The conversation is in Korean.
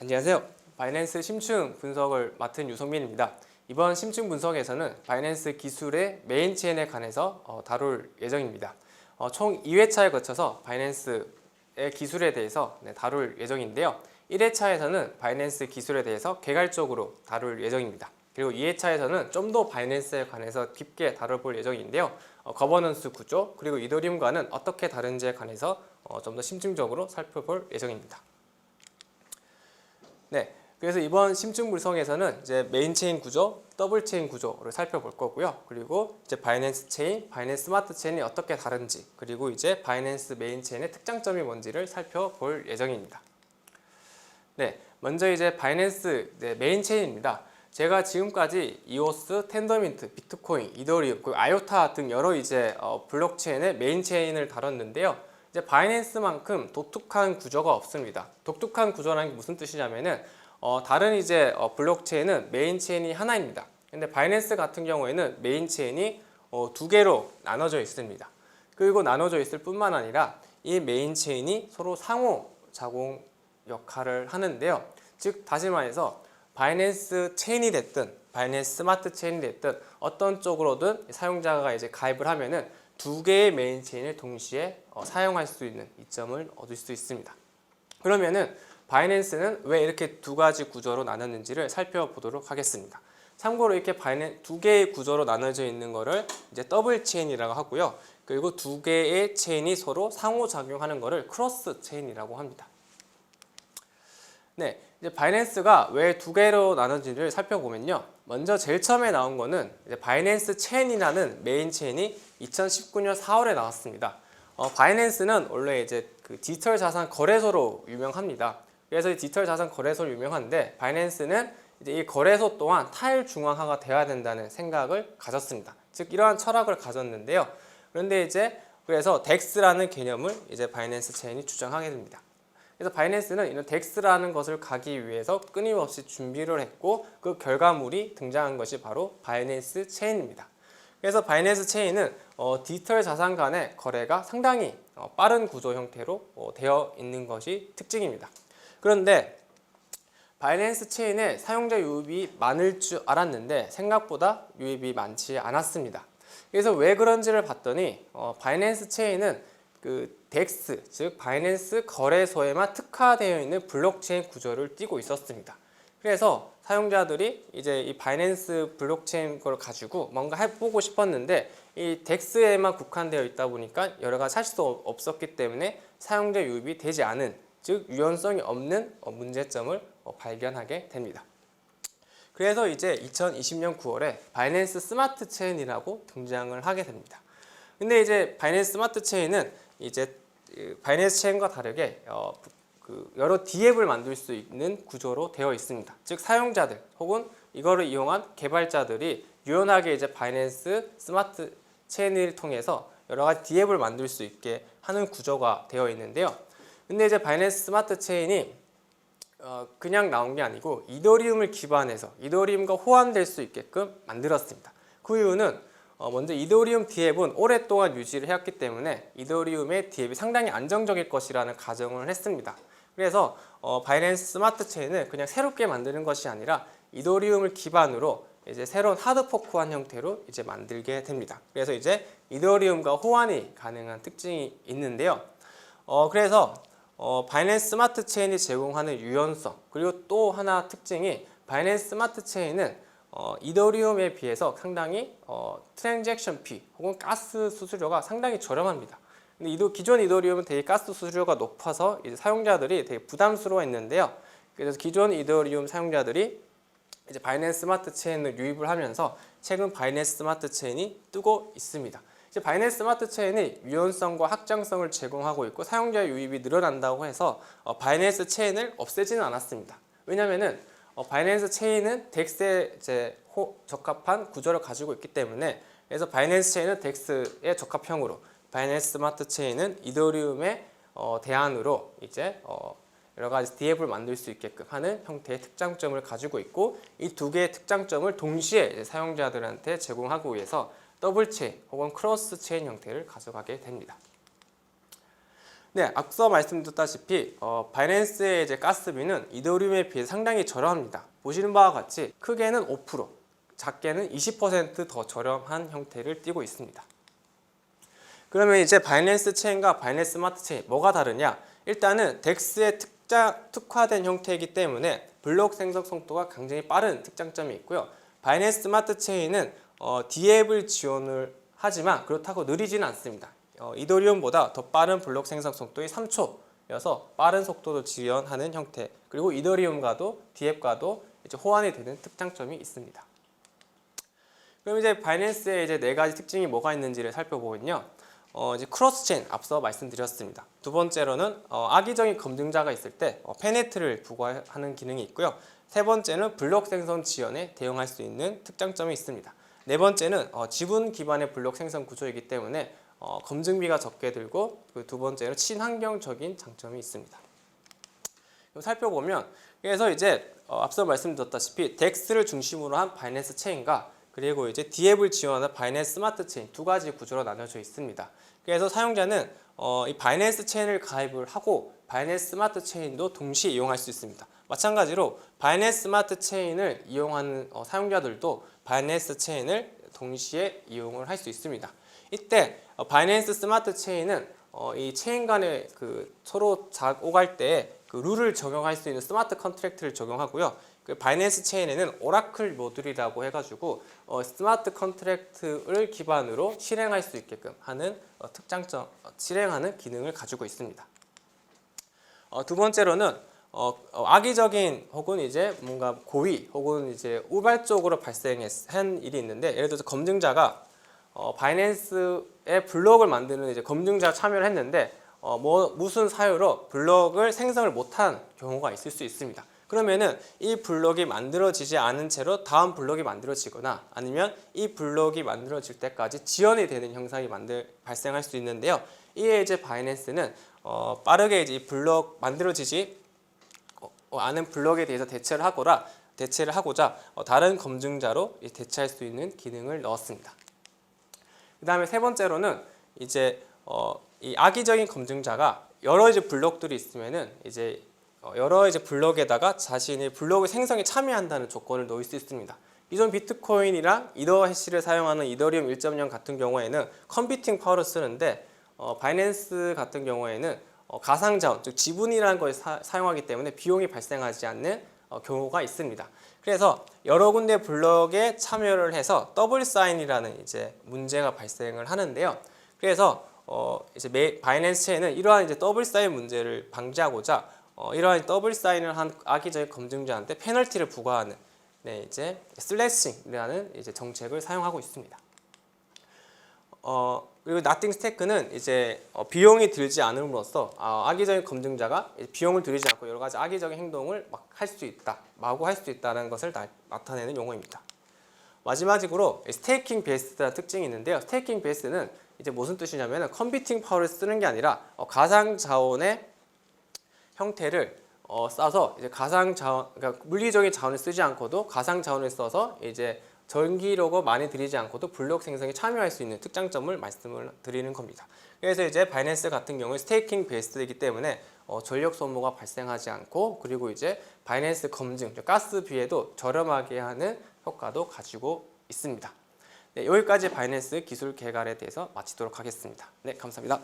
안녕하세요. 바이낸스 심층 분석을 맡은 유성민입니다. 이번 심층 분석에서는 바이낸스 기술의 메인 체인에 관해서 다룰 예정입니다. 총 2회차에 거쳐서 바이낸스의 기술에 대해서 다룰 예정인데요. 1회차에서는 바이낸스 기술에 대해서 개괄적으로 다룰 예정입니다. 그리고 2회차에서는 좀 더 바이낸스에 관해서 깊게 다뤄볼 예정인데요. 거버넌스 구조 그리고 이더리움과는 어떻게 다른지에 관해서 좀 더 심층적으로 살펴볼 예정입니다. 네, 그래서 이번 심층 분석에서는 이제 메인 체인 구조, 더블 체인 구조를 살펴볼 거고요. 그리고 이제 바이낸스 체인, 바이낸스 스마트 체인이 어떻게 다른지, 그리고 이제 바이낸스 메인 체인의 특장점이 뭔지를 살펴볼 예정입니다. 네, 먼저 이제 바이낸스 메인 체인입니다. 제가 지금까지 이오스, 텐더민트, 비트코인, 이더리움, 그리고 아요타 등 여러 이제 블록체인의 메인 체인을 다뤘는데요. 이제 바이낸스만큼 독특한 구조가 없습니다. 독특한 구조라는 게 무슨 뜻이냐면은 다른 이제 블록체인은 메인 체인이 하나입니다. 근데 바이낸스 같은 경우에는 메인 체인이 두 개로 나눠져 있습니다. 그리고 나눠져 있을 뿐만 아니라 이 메인 체인이 서로 상호 작용 역할을 하는데요. 즉 다시 말해서 바이낸스 체인이 됐든 바이낸스 스마트 체인이 됐든 어떤 쪽으로든 사용자가 이제 가입을 하면은 두 개의 메인 체인을 동시에 사용할 수 있는 이점을 얻을 수 있습니다. 그러면은 바이낸스는 왜 이렇게 두 가지 구조로 나눴는지를 살펴보도록 하겠습니다. 참고로 이렇게 두 개의 구조로 나눠져 있는 거를 이제 더블 체인이라고 하고요. 그리고 두 개의 체인이 서로 상호작용하는 거를 크로스 체인이라고 합니다. 네, 이제 바이낸스가 왜 두 개로 나눠진지를 살펴보면요. 먼저 제일 처음에 나온 거는 이제 바이낸스 체인이라는 메인 체인이 2019년 4월에 나왔습니다. 바이낸스는 원래 이제 그 디지털 자산 거래소로 유명합니다. 그래서 이 디지털 자산 거래소로 유명한데 바이낸스는 이제 이 거래소 또한 탈중앙화가 되어야 된다는 생각을 가졌습니다. 즉 이러한 철학을 가졌는데요. 그런데 이제 그래서 덱스라는 개념을 이제 바이낸스 체인이 주장하게 됩니다. 그래서 바이낸스는 이런 덱스라는 것을 가기 위해서 끊임없이 준비를 했고 그 결과물이 등장한 것이 바로 바이낸스 체인입니다. 그래서 바이낸스 체인은 디지털 자산 간의 거래가 상당히 빠른 구조 형태로 되어 있는 것이 특징입니다. 그런데 바이낸스 체인에 사용자 유입이 많을 줄 알았는데 생각보다 유입이 많지 않았습니다. 그래서 왜 그런지를 봤더니 바이낸스 체인은 그 덱스, 즉 바이낸스 거래소에만 특화되어 있는 블록체인 구조를 띠고 있었습니다. 그래서 사용자들이 이제 이 바이낸스 블록체인 걸 가지고 뭔가 해보고 싶었는데 이 덱스에만 국한되어 있다 보니까 여러 가지 할 수 없었기 때문에 사용자 유입이 되지 않은, 즉 유연성이 없는 문제점을 발견하게 됩니다. 그래서 이제 2020년 9월에 바이낸스 스마트 체인이라고 등장을 하게 됩니다. 근데 이제 바이낸스 스마트 체인은 이제 바이낸스 체인과 다르게 여러 D앱을 만들 수 있는 구조로 되어 있습니다. 즉 사용자들 혹은 이거를 이용한 개발자들이 유연하게 이제 바이낸스 스마트 체인을 통해서 여러 가지 D앱을 만들 수 있게 하는 구조가 되어 있는데요. 근데 이제 바이낸스 스마트 체인이 그냥 나온 게 아니고 이더리움을 기반해서 이더리움과 호환될 수 있게끔 만들었습니다. 그 이유는 먼저 이더리움 D앱은 오랫동안 유지를 해왔기 때문에 이더리움의 D앱이 상당히 안정적일 것이라는 가정을 했습니다. 그래서 바이낸스 스마트 체인을 그냥 새롭게 만드는 것이 아니라 이더리움을 기반으로 이제 새로운 하드 포크한 형태로 이제 만들게 됩니다. 그래서 이제 이더리움과 호환이 가능한 특징이 있는데요. 그래서 바이낸스 스마트 체인이 제공하는 유연성, 그리고 또 하나 특징이 바이낸스 스마트 체인은 이더리움에 비해서 상당히 트랜잭션 피 혹은 가스 수수료가 상당히 저렴합니다. 근데 기존 이더리움은 되게 가스 수수료가 높아서 이제 사용자들이 되게 부담스러워했는데요. 그래서 기존 이더리움 사용자들이 이제 바이낸스 스마트 체인을 유입을 하면서 최근 바이낸스 스마트 체인이 뜨고 있습니다. 이제 바이낸스 스마트 체인이 유연성과 확장성을 제공하고 있고 사용자 유입이 늘어난다고 해서 바이낸스 체인을 없애지는 않았습니다. 왜냐면은 바이낸스 체인은 덱스에 이제 적합한 구조를 가지고 있기 때문에, 그래서 바이낸스 체인은 덱스의 적합형으로, 바이낸스 스마트 체인은 이더리움의 대안으로 이제 여러 가지 D앱을 만들 수 있게끔 하는 형태의 특장점을 가지고 있고, 이 두 개의 특장점을 동시에 사용자들한테 제공하기 위해서 더블 체인 혹은 크로스 체인 형태를 가져가게 됩니다. 네, 앞서 말씀드렸다시피 바이낸스의 이제 가스비는 이더리움에 비해 상당히 저렴합니다. 보시는 바와 같이 크게는 5%, 작게는 20%더 저렴한 형태를 띠고 있습니다. 그러면 이제 바이낸스 체인과 바이낸스 스마트 체인 뭐가 다르냐? 일단은 덱스에 특화된 형태이기 때문에 블록 생성 속도가 굉장히 빠른 특장점이 있고요. 바이낸스 스마트 체인은 DApp을 지원을 하지만 그렇다고 느리지는 않습니다. 이더리움보다 더 빠른 블록 생성 속도의 3초여서 빠른 속도를 지원하는 형태, 그리고 이더리움과도 DApp과도 이제 호환이 되는 특장점이 있습니다. 그럼 이제 바이낸스의 이제 네 가지 특징이 뭐가 있는지를 살펴보면요. 이제 크로스 체인 앞서 말씀드렸습니다. 두 번째로는 악의적인 검증자가 있을 때 페네트를 부과하는 기능이 있고요. 세 번째는 블록 생성 지연에 대응할 수 있는 특장점이 있습니다. 네 번째는 지분 기반의 블록 생성 구조이기 때문에 검증비가 적게 들고, 두 번째는 친환경적인 장점이 있습니다. 살펴보면 그래서 이제 앞서 말씀드렸다시피 덱스를 중심으로 한 바이낸스 체인과 그리고 이제 DApp을 지원하는 바이낸스 스마트 체인 두 가지 구조로 나눠져 있습니다. 그래서 사용자는 이 바이낸스 체인을 가입을 하고 바이낸스 스마트 체인도 동시에 이용할 수 있습니다. 마찬가지로 바이낸스 스마트 체인을 이용하는 사용자들도 바이낸스 체인을 동시에 이용을 할 수 있습니다. 이때 바이낸스 스마트 체인은 이 체인 간에 서로 오갈 때 그 룰을 적용할 수 있는 스마트 컨트랙트를 적용하고요. 그 바이낸스 체인에는 오라클 모듈이라고 해가지고 스마트 컨트랙트를 기반으로 실행할 수 있게끔 하는 특장점, 실행하는 기능을 가지고 있습니다. 두 번째로는 악의적인 혹은 이제 뭔가 고의 혹은 이제 우발적으로 발생한 일이 있는데, 예를 들어서 검증자가 바이낸스의 블록을 만드는 이제 검증자 참여를 했는데 무슨 사유로 블록을 생성을 못한 경우가 있을 수 있습니다. 그러면은 이 블록이 만들어지지 않은 채로 다음 블록이 만들어지거나 아니면 이 블록이 만들어질 때까지 지연이 되는 현상이 발생할 수 있는데요. 이에 이제 바이낸스는 빠르게 이제 이 블록 만들어지지 않은 블록에 대해서 대체를 하고자 다른 검증자로 대체할 수 있는 기능을 넣었습니다. 그 다음에 세 번째로는 이제 이 악의적인 검증자가 여러 이제 블록들이 있으면은 이제 여러 이제 블록에다가 자신의 블록의 생성에 참여한다는 조건을 넣을 수 있습니다. 기존 비트코인이랑 이더 해시를 사용하는 이더리움 1.0 같은 경우에는 컴퓨팅 파워를 쓰는데 바이낸스 같은 경우에는 가상 자원, 즉 지분이라는 걸 사용하기 때문에 비용이 발생하지 않는 경우가 있습니다. 그래서 여러 군데 블록에 참여를 해서 더블 사인이라는 이제 문제가 발생을 하는데요. 그래서 이제 바이낸스 체인은 이러한 이제 더블 사인 문제를 방지하고자 이러한 더블 사인을 한 악의적인 검증자한테 페널티를 부과하는 이제 슬래싱이라는 이제 정책을 사용하고 있습니다. 그리고 나띵 스테이크는 이제 비용이 들지 않음으로써 악의적인 검증자가 비용을 들이지 않고 여러 가지 악의적인 행동을 마구 할 수 있다는 것을 나타내는 용어입니다. 마지막으로 스테이킹 베이스라는 특징이 있는데요. 스테이킹 베이스는 이제 무슨 뜻이냐면 컴퓨팅 파워를 쓰는 게 아니라 가상 자원의 형태를 써서 이제 가상 자원, 그러니까 물리적인 자원을 쓰지 않고도 가상 자원을 써서 이제 전기력을 많이 들이지 않고도 블록 생성에 참여할 수 있는 특장점을 말씀을 드리는 겁니다. 그래서 이제 바이낸스 같은 경우에 스테이킹 베이스이기 때문에 전력 소모가 발생하지 않고, 그리고 이제 바이낸스 검증, 가스비에도 저렴하게 하는 효과도 가지고 있습니다. 네, 여기까지 바이낸스 기술 개발에 대해서 마치도록 하겠습니다. 네, 감사합니다.